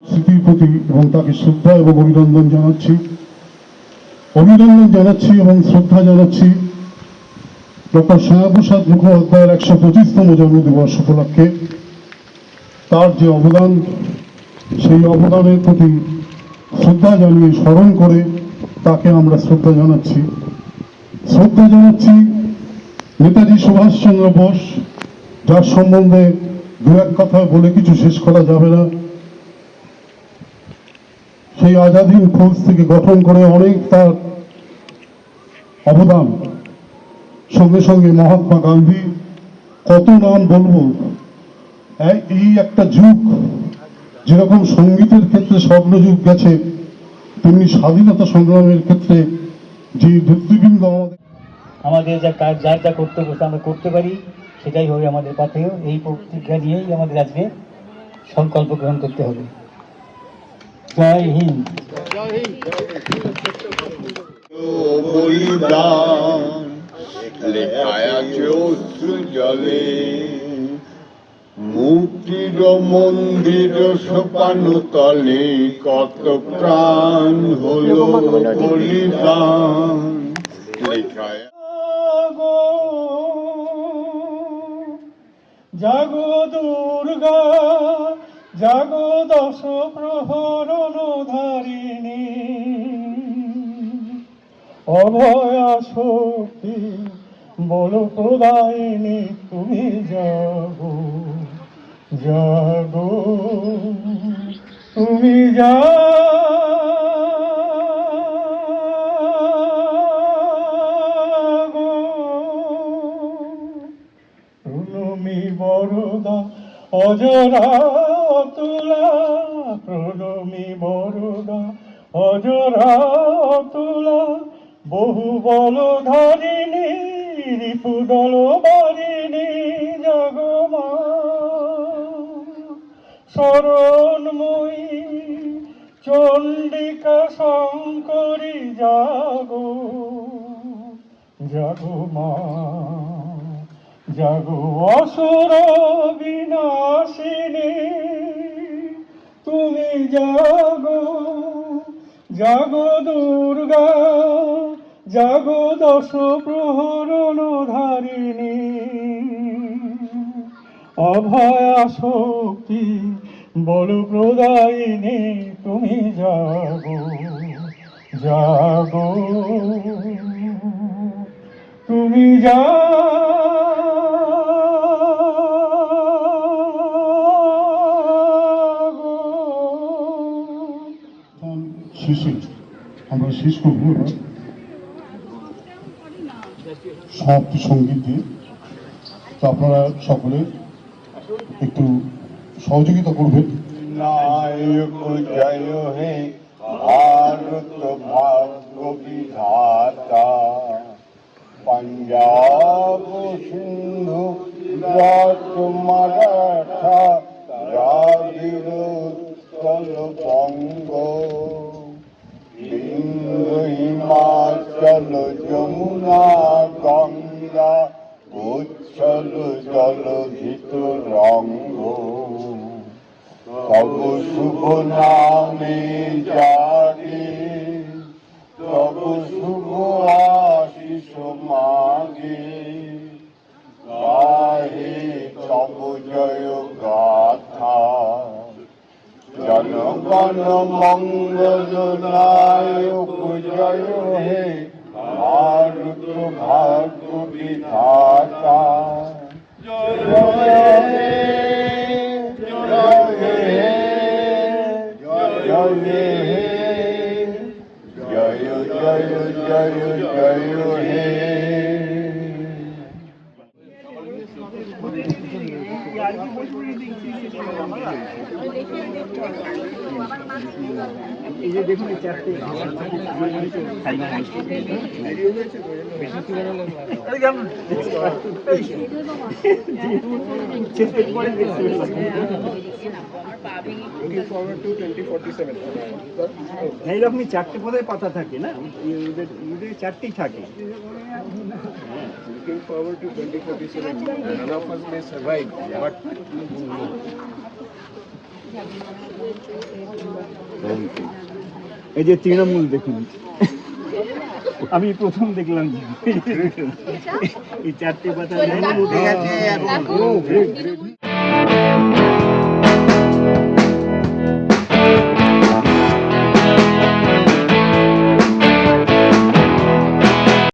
স্মৃতির প্রতি এবং তাকে শ্রদ্ধা এবং অভিনন্দন জানাচ্ছি এবং শ্রদ্ধা জানাচ্ছি ডক্টর শ্যামাপ্রসাদ মুখোপাধ্যায়ের 125তম জন্মদিবস উপলক্ষে তার যে অবদান, সেই অবদানের প্রতি শ্রদ্ধা জানিয়ে স্মরণ করে তাকে আমরা শ্রদ্ধা জানাচ্ছি নেতাজি সুভাষচন্দ্র বোস, যার সম্বন্ধে দু এক কথা বলে কিছু শেষ করা যাবে না। সেই আজাদ হিন্দ ফৌজ থেকে গঠন করে অনেক তার অবদান, সঙ্গে সঙ্গে মহাত্মা গান্ধী, কত নাম বলবো। এই একটা যুগ, যেরকম সঙ্গীতের ক্ষেত্রে স্বর্ণযুগ গেছে, তেমনি স্বাধীনতা সংগ্রামের ক্ষেত্রে যে নেতৃবৃন্দ আমাদের যা কাজ, যার যা কর্তব্য আমরা করতে পারি, সেটাই হবে আমাদের পাথেয়। এই প্রতিজ্ঞা নিয়েই আমাদের আজকে সংকল্প গ্রহণ করতে হবে। জয় হিন্দ। বলিদান লেখায় আছে অশ্রু জলে, মুক্তির মন্দির সোপান তলে কত প্রাণ হলো বলিদান লেখায়। জাগো দুর্গা জাগো দশ প্রহরণ ধারিণী, অভয়া শক্তি বল প্রদায়িনী, তুমি জাগো জাগো তুমি জাগো। প্রণমী বরদা অজরা অতুলা, প্রণমী বরদা অজরা অতুলা, বহু বল ধারিণী রিপুদল বারিণী, জগমা শরণময়ী চণ্ডিকা শঙ্করী, জাগো জাগো মা জাগো অসুর বিনাশিনী, তুমি জাগো জাগো দুর্গা জাগো দশ প্রহরণ ধারিণী, অভয়া শক্তি বল প্রদায়িনী, তুমি জাগো জাগো তুমি শেষে আমরা শেষ করবো সমাপ্তি সঙ্গীত দিয়ে। তো আপনারা সকলে একটু সহযোগিতা করবেন। নায়ক জয় হে ভারত ভাগ্য বিধাতা, पंजाब सिंधु गुजरात मराठा द्राविड़ उत्कल बंग, सिंधु हिमाचल जमुना गंगा उच्छल जलधित रंग, तब शुभ नामे जागे तब शुभ आशीष मागे, गाहे तब जय गाथा, जनगण मंगल नायक जय हे भारत भाग्य विधाता, जय हे जय हे जय हे जय जय जय जय हे। দেখুন চারটে এইরকমই চারটে পদের পাতা থাকে না, চারটেই থাকে। Looking forward to 2047. None of us may survive, but এই যে তৃণমূল দেখুন, আমি প্রথম দেখলাম এই চারটে পাতা।